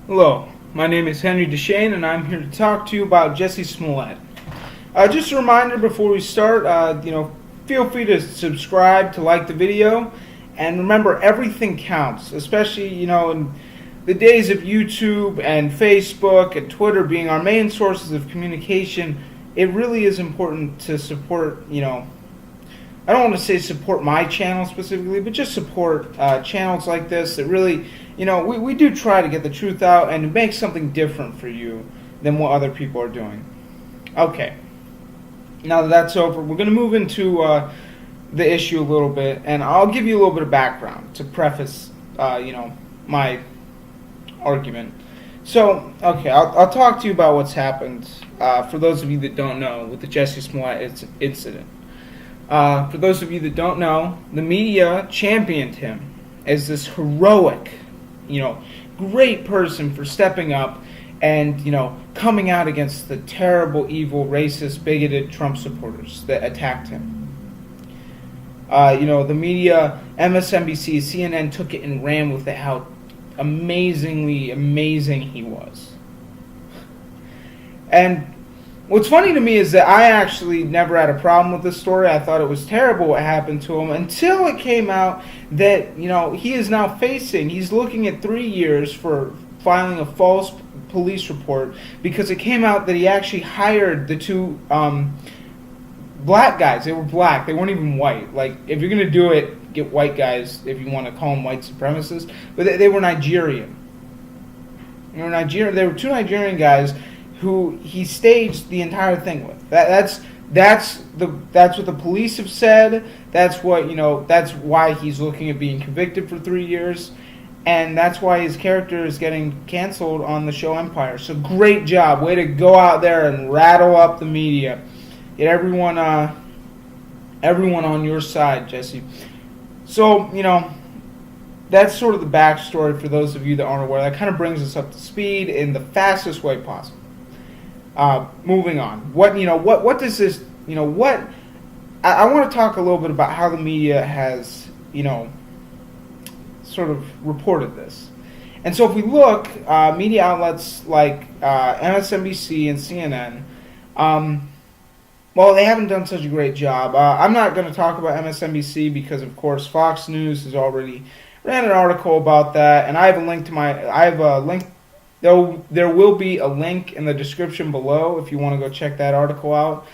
Hello, my name is Henry Deschain, and I'm here to talk to you about Jussie Smollett. Just a reminder before we start, feel free to subscribe, to like the video, and remember, everything counts, especially, in the days of YouTube and Facebook and Twitter being our main sources of communication. It really is important to support, I don't want to say support my channel specifically, but just support channels like this that really, we do try to get the truth out and make something different for you than what other people are doing. Okay, now that that's over, we're going to move into the issue a little bit, and I'll give you a little bit of background to preface, my argument. So, okay, I'll talk to you about what's happened, for those of you that don't know, with the Jussie Smollett incident. For those of you that don't know, the media championed him as this heroic, great person for stepping up and, coming out against the terrible, evil, racist, bigoted Trump supporters that attacked him. The media, MSNBC, CNN took it and ran with it, how amazingly amazing he was. And what's funny to me is that I actually never had a problem with this story. I thought it was terrible what happened to him until it came out that, he is now he's looking at 3 years for filing a false police report because it came out that he actually hired the two black guys. They were black. They weren't even white. Like, if you're going to do it, get white guys if you want to call them white supremacists. But they were Nigerian. They were two Nigerian guys who he staged the entire thing with. That's what the police have said. That's what that's why he's looking at being convicted for 3 years, and that's why his character is getting canceled on the show Empire. So great job, way to go out there and rattle up the media, get everyone on your side, Jussie. So that's sort of the backstory for those of you that aren't aware. That kind of brings us up to speed in the fastest way possible. Moving on. What does this, I want to talk a little bit about how the media has, sort of reported this. And so if we look, media outlets like MSNBC and CNN, they haven't done such a great job. I'm not going to talk about MSNBC because, of course, Fox News has already ran an article about that, and I have a link. There will be a link in the description below if you want to go check that article out.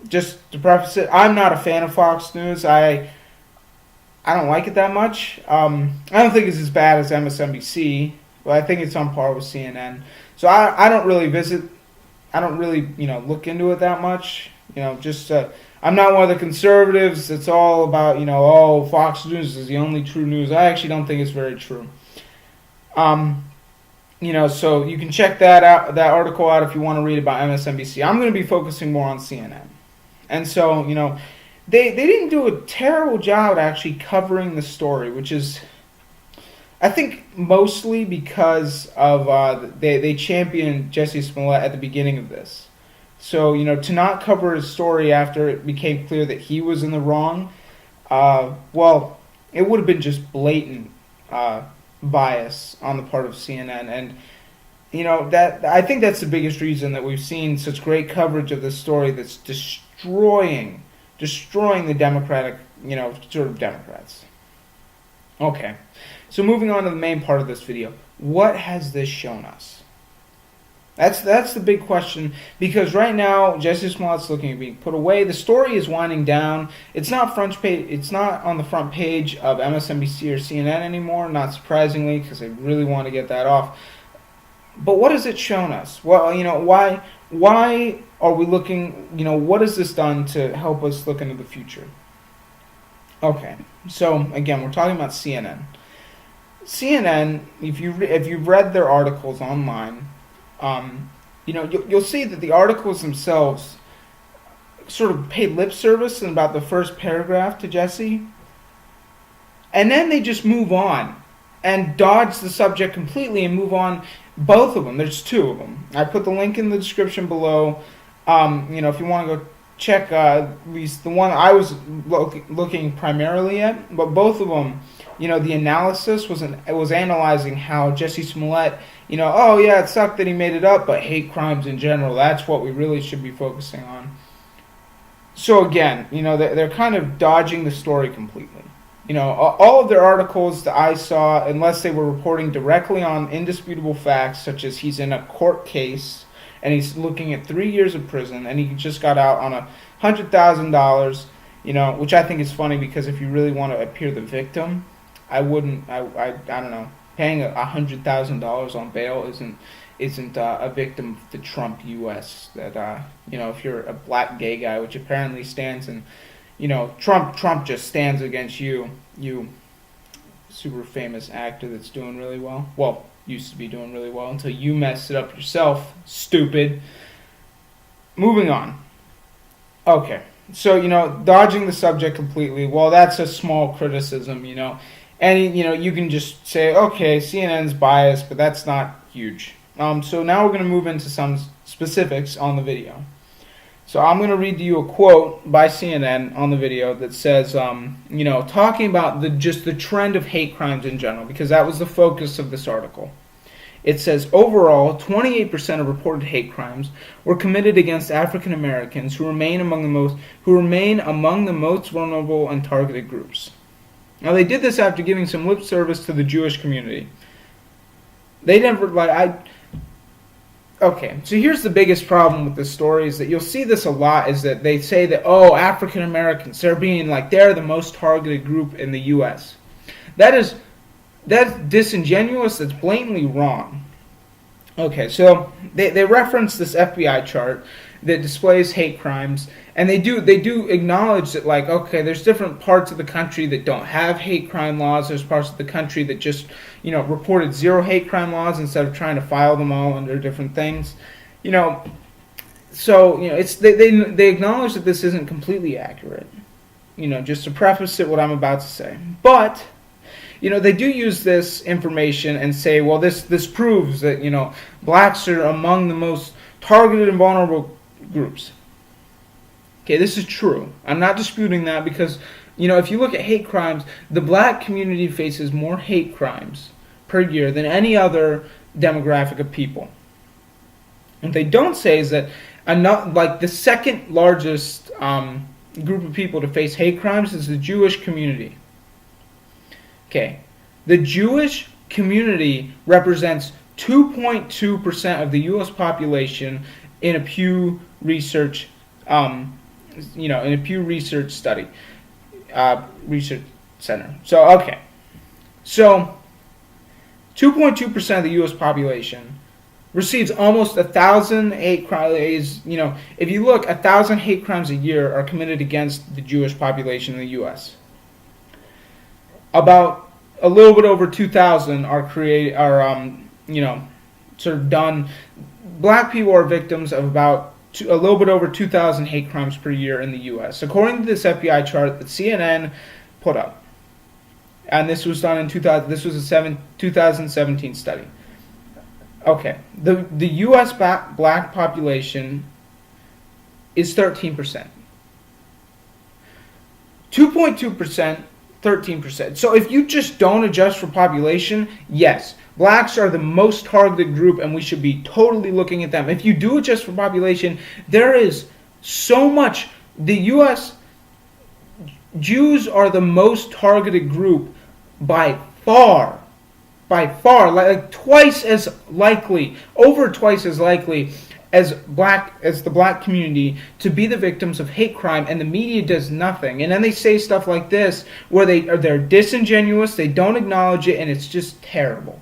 Just to preface it, I'm not a fan of Fox News. I don't like it that much. I don't think it's as bad as MSNBC, but I think it's on par with CNN. So I don't really look into it that much. I'm not one of the conservatives that's all about, Fox News is the only true news. I actually don't think it's very true. So you can check that article out if you want to read about MSNBC. I'm going to be focusing more on CNN. And so, they didn't do a terrible job at actually covering the story, which is, I think, mostly because of they championed Jussie Smollett at the beginning of this. So, to not cover his story after it became clear that he was in the wrong, it would have been just blatant bias on the part of CNN, and that I think that's the biggest reason that we've seen such great coverage of this story that's destroying the Democratic, sort of Democrats. Okay, so moving on to the main part of this video, what has this shown us? That's the big question, because right now Jussie Smollett's looking at being put away. The story is winding down. It's not front page. It's not on the front page of MSNBC or CNN anymore. Not surprisingly, because they really want to get that off. But what has it shown us? Well, why are we looking? What has this done to help us look into the future? Okay, so again, we're talking about CNN. CNN, if you've read their articles online. You'll see that the articles themselves sort of pay lip service in about the first paragraph to Jussie, and then they just move on and dodge the subject completely and move on. Both of them. There's two of them. I put the link in the description below. If you want to go check at least the one I was looking primarily at, but both of them the analysis was analyzing how Jussie Smollett, oh yeah, it sucked that he made it up, but hate crimes in general, that's what we really should be focusing on. So again, they're kind of dodging the story completely. All of their articles that I saw, unless they were reporting directly on indisputable facts, such as he's in a court case and he's looking at 3 years of prison and he just got out on $100,000, which I think is funny because if you really want to appear the victim, I don't know, paying $100,000 on bail isn't a victim of the Trump U.S. that, if you're a black gay guy, which apparently stands in, Trump just stands against you super famous actor that's doing really well. Well, used to be doing really well until you messed it up yourself, stupid. Moving on. Okay, so, dodging the subject completely, well, that's a small criticism, and, you can just say, okay, CNN's biased, but that's not huge. So now we're going to move into some specifics on the video. So I'm going to read to you a quote by CNN on the video that says, talking about just the trend of hate crimes in general, because that was the focus of this article. It says, overall, 28% of reported hate crimes were committed against African Americans who remain among the most vulnerable and targeted groups. Now they did this after giving some lip service to the Jewish community. They never Okay, so here's the biggest problem with this story is that you'll see this a lot is that they say that, African Americans, they're the most targeted group in the U.S. That's disingenuous, that's blatantly wrong. Okay, so they reference this FBI chart that displays hate crimes, and they do acknowledge that, there's different parts of the country that don't have hate crime laws, there's parts of the country that just, reported 0 hate crime laws instead of trying to file them all under different things. So, they acknowledge that this isn't completely accurate, just to preface it what I'm about to say. But, they do use this information and say, well, this proves that, blacks are among the most targeted and vulnerable groups. Okay, this is true. I'm not disputing that because, if you look at hate crimes, the black community faces more hate crimes per year than any other demographic of people. What they don't say is that the second largest group of people to face hate crimes is the Jewish community. Okay, the Jewish community represents 2.2% of the U.S. population in a Pew Research, in a Pew Research study, Research Center. So, okay. So, 2.2% of the U.S. population receives almost 1,000 hate crimes. If you look, 1,000 hate crimes a year are committed against the Jewish population in the U.S. About a little bit over 2,000 are done. Black people are victims of about a little bit over 2,000 hate crimes per year in the U.S. According to this FBI chart that CNN put up, and this was done in 2000. This was a 2017 study. Okay, the U.S. black population is 13%. 2.2%, 13%. So if you just don't adjust for population, yes, blacks are the most targeted group and we should be totally looking at them. If you do adjust for population, there is so much. The U.S. Jews are the most targeted group by far, like twice as likely, over twice as likely as the black community to be the victims of hate crime, and the media does nothing. And then they say stuff like this where they're disingenuous, they don't acknowledge it, and it's just terrible.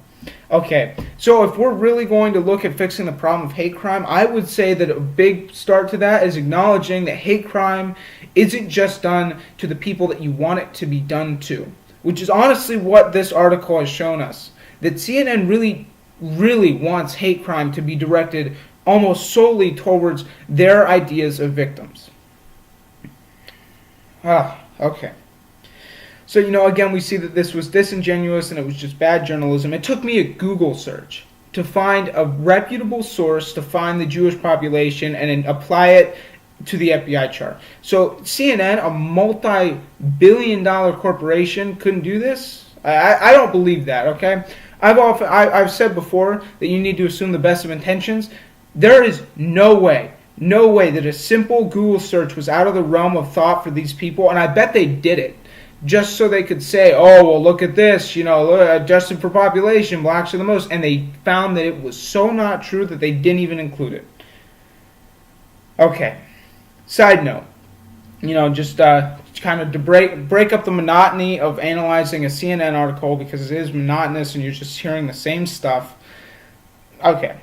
Okay, so if we're really going to look at fixing the problem of hate crime, I would say that a big start to that is acknowledging that hate crime isn't just done to the people that you want it to be done to, which is honestly what this article has shown us. That CNN really, really wants hate crime to be directed almost solely towards their ideas of victims. Okay. So, again, we see that this was disingenuous and it was just bad journalism. It took me a Google search to find a reputable source to find the Jewish population and then apply it to the FBI chart. So CNN, a multi-billion-dollar corporation, couldn't do this? I don't believe that, okay? I've said before that you need to assume the best of intentions. There is no way that a simple Google search was out of the realm of thought for these people, and I bet they did it just so they could say, oh, well, look at this, adjusted for population, blacks are the most, and they found that it was so not true that they didn't even include it. Okay, side note, just kind of to break up the monotony of analyzing a CNN article, because it is monotonous and you're just hearing the same stuff. Okay.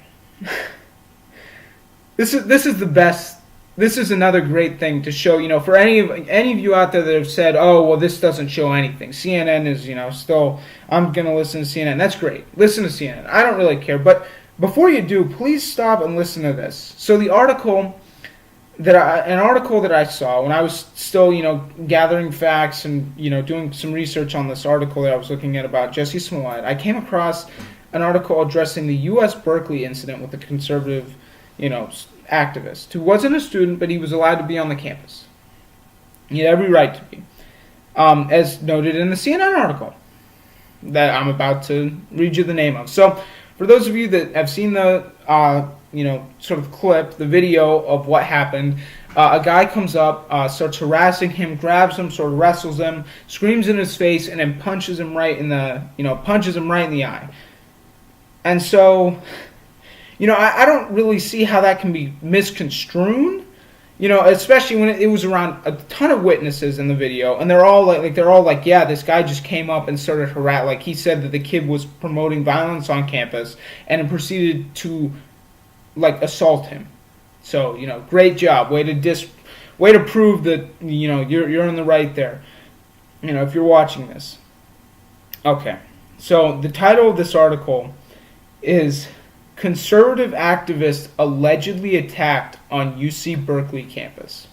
This is the best. This is another great thing to show, for any of you out there that have said, oh, well, this doesn't show anything. CNN is, still, I'm going to listen to CNN. That's great. Listen to CNN. I don't really care. But before you do, please stop and listen to this. So the article that I saw when I was still, gathering facts and, doing some research on this article that I was looking at about Jussie Smollett, I came across an article addressing the UC Berkeley incident with the conservative, activist who wasn't a student, but he was allowed to be on the campus. He had every right to be, as noted in the CNN article that I'm about to read you the name of. So, for those of you that have seen the, sort of clip, the video of what happened, a guy comes up, starts harassing him, grabs him, sort of wrestles him, screams in his face, and then punches him right in the eye. And so, I don't really see how that can be misconstrued, especially when it was around a ton of witnesses in the video, and they're all like, yeah, this guy just came up and started harassing. Like, he said that the kid was promoting violence on campus, and then proceeded to, assault him. So, great job, way to prove that you're in the right there. If you're watching this. Okay, so the title of this article is Conservative Activist Allegedly Attacked on UC Berkeley Campus.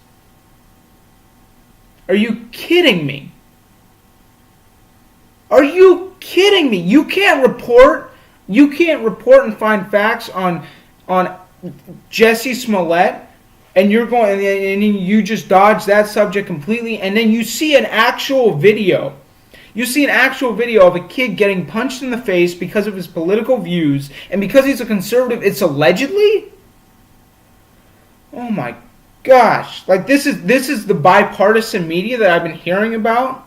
Are you kidding me? Are you kidding me? You can't report and find facts on Jussie Smollett, and you just dodge that subject completely, and then you see an actual video. You see an actual video of a kid getting punched in the face because of his political views, and because he's a conservative, it's allegedly? Oh my gosh. This is the bipartisan media that I've been hearing about?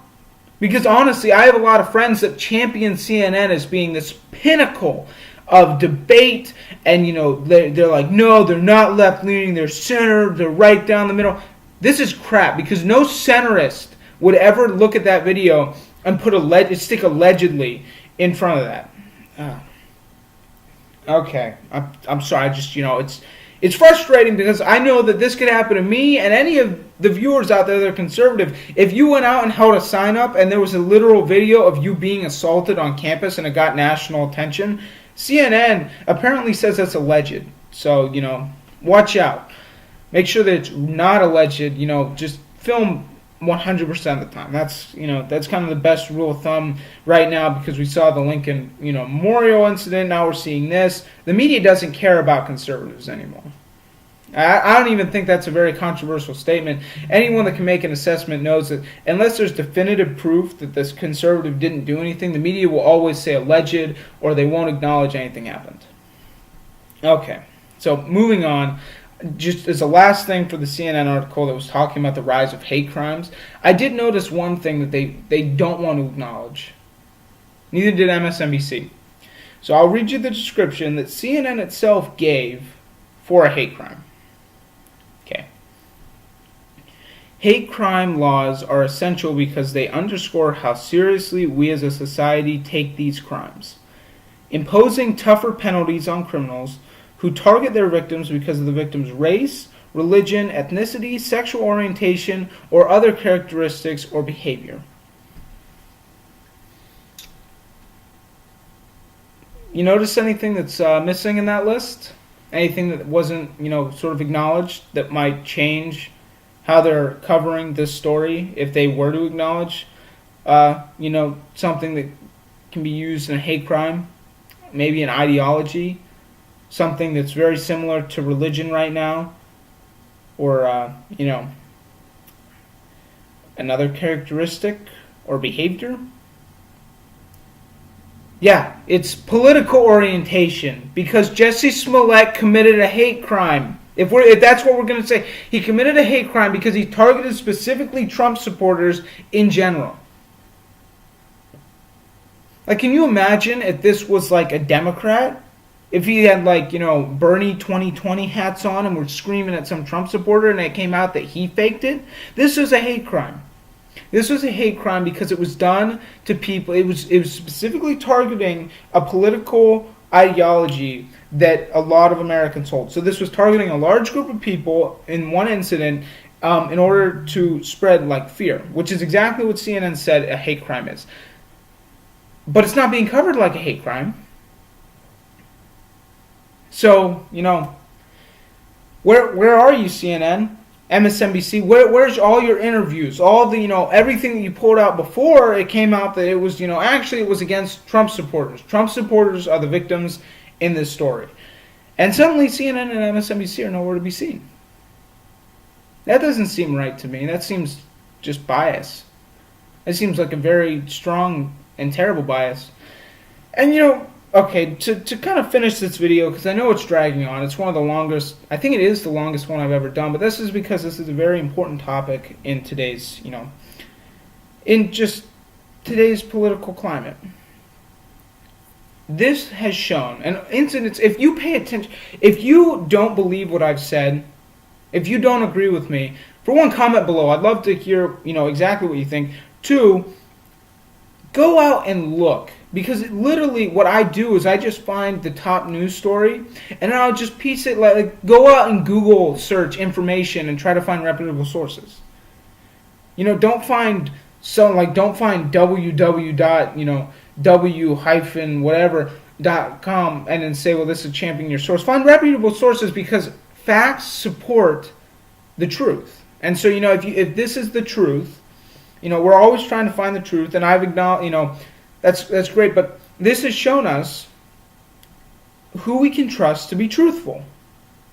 Because honestly, I have a lot of friends that champion CNN as being this pinnacle of debate, and they're like, no, they're not left-leaning, they're center, they're right down the middle. This is crap, because no centrist would ever look at that video and stick allegedly in front of that. Okay, I'm sorry. It's frustrating, because I know that this could happen to me and any of the viewers out there that are conservative. If you went out and held a sign up and there was a literal video of you being assaulted on campus and it got national attention, CNN apparently says that's alleged. So, watch out. Make sure that it's not alleged. Just film 100% of the time. That's kind of the best rule of thumb right now, because we saw the Lincoln Memorial incident. Now we're seeing this. The media doesn't care about conservatives anymore. I don't even think that's a very controversial statement. Anyone that can make an assessment knows that unless there's definitive proof that this conservative didn't do anything, the media will always say alleged, or they won't acknowledge anything happened. Okay, so moving on. Just as a last thing for the CNN article that was talking about the rise of hate crimes, I did notice one thing that they don't want to acknowledge. Neither did MSNBC. So I'll read you the description that CNN itself gave for a hate crime. Okay. Hate crime laws are essential because they underscore how seriously we as a society take these crimes. Imposing tougher penalties on criminals who target their victims because of the victim's race, religion, ethnicity, sexual orientation, or other characteristics or behavior. You notice anything that's missing in that list? Anything that wasn't, sort of acknowledged that might change how they're covering this story if they were to acknowledge, something that can be used in a hate crime, maybe an ideology, something that's very similar to religion right now, or, another characteristic or behavior? Yeah, it's political orientation because Jussie Smollett committed a hate crime. If that's what we're going to say, he committed a hate crime because he targeted specifically Trump supporters in general. Like, can you imagine if this was like a Democrat? If he had like, Bernie 2020 hats on and were screaming at some Trump supporter and it came out that he faked it? This was a hate crime. This was a hate crime because it was done to people. It was specifically targeting a political ideology that a lot of Americans hold. So this was targeting a large group of people in one incident in order to spread like fear, which is exactly what CNN said a hate crime is. But it's not being covered like a hate crime. So, where are you, CNN? MSNBC, where's all your interviews? All the, everything that you pulled out before it came out that it was, actually it was against Trump supporters. Trump supporters are the victims in this story. And suddenly CNN and MSNBC are nowhere to be seen. That doesn't seem right to me. That seems just bias. That seems like a very strong and terrible bias. And, okay, to kind of finish this video, because I know it's dragging on. It's one of the longest, I think it is the longest one I've ever done, but this is because this is a very important topic in today's, in just today's political climate. This has shown, and incidents, if you pay attention, if you don't believe what I've said, if you don't agree with me, for one, comment below. I'd love to hear, exactly what you think. Two, go out and look. Because literally what I do is I just find the top news story and I'll just piece it, like go out and Google search information and try to find reputable sources. Don't find don't find w-whatever.com and then say, well, this is championing your source. Find reputable sources because facts support the truth. And so, if this is the truth, we're always trying to find the truth, and I've acknowledged, That's great, but this has shown us who we can trust to be truthful.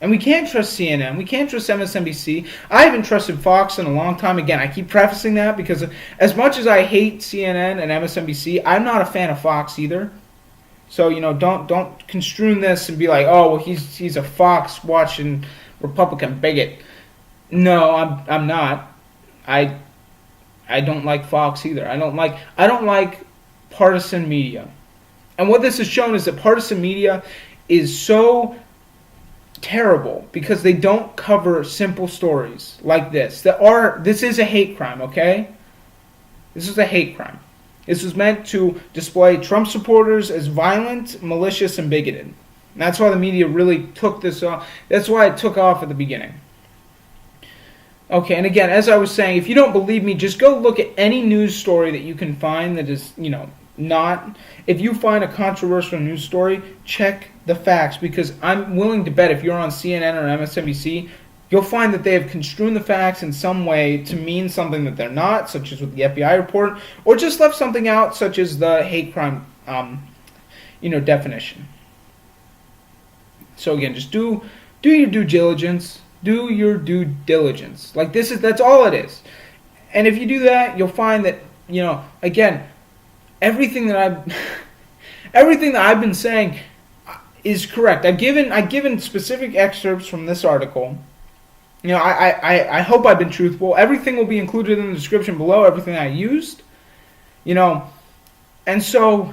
And we can't trust CNN. We can't trust MSNBC. I haven't trusted Fox in a long time. Again, I keep prefacing that because as much as I hate CNN and MSNBC, I'm not a fan of Fox either. So, don't construe this and be like, oh, well, he's a Fox watching Republican bigot. No, I'm not. I don't like Fox either. I don't like partisan media. And what this has shown is that partisan media is so terrible because they don't cover simple stories like this. This is a hate crime, okay? This is a hate crime. This was meant to display Trump supporters as violent, malicious, and bigoted. And that's why the media really took this off. That's why it took off at the beginning. Okay, and again, as I was saying, if you don't believe me, just go look at any news story that you can find that is, not. If you find a controversial news story, check the facts, because I'm willing to bet if you're on CNN or MSNBC, you'll find that they have construed the facts in some way to mean something that they're not, such as with the FBI report, or just left something out, such as the hate crime, definition. So again, just do your due diligence. Do your due diligence. That's all it is. And if you do that, you'll find that, again, everything that I've been saying is correct. I've given specific excerpts from this article. I hope I've been truthful. Everything will be included in the description below, everything I used. And so,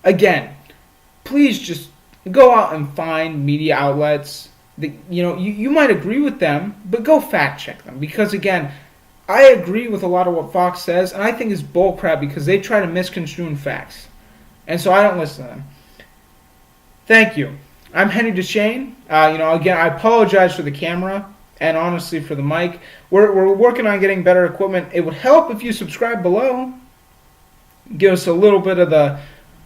again, please just go out and find media outlets that, you might agree with them, but go fact check them. Because again, I agree with a lot of what Fox says, and I think it's bullcrap because they try to misconstrue facts. And so I don't listen to them. Thank you. I'm Henry Deschain. Again, I apologize for the camera and honestly for the mic. We're working on getting better equipment. It would help if you subscribe below. Give us a little bit of the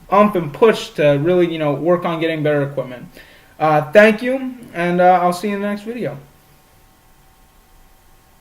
ump and push to really, work on getting better equipment. Thank you, and I'll see you in the next video.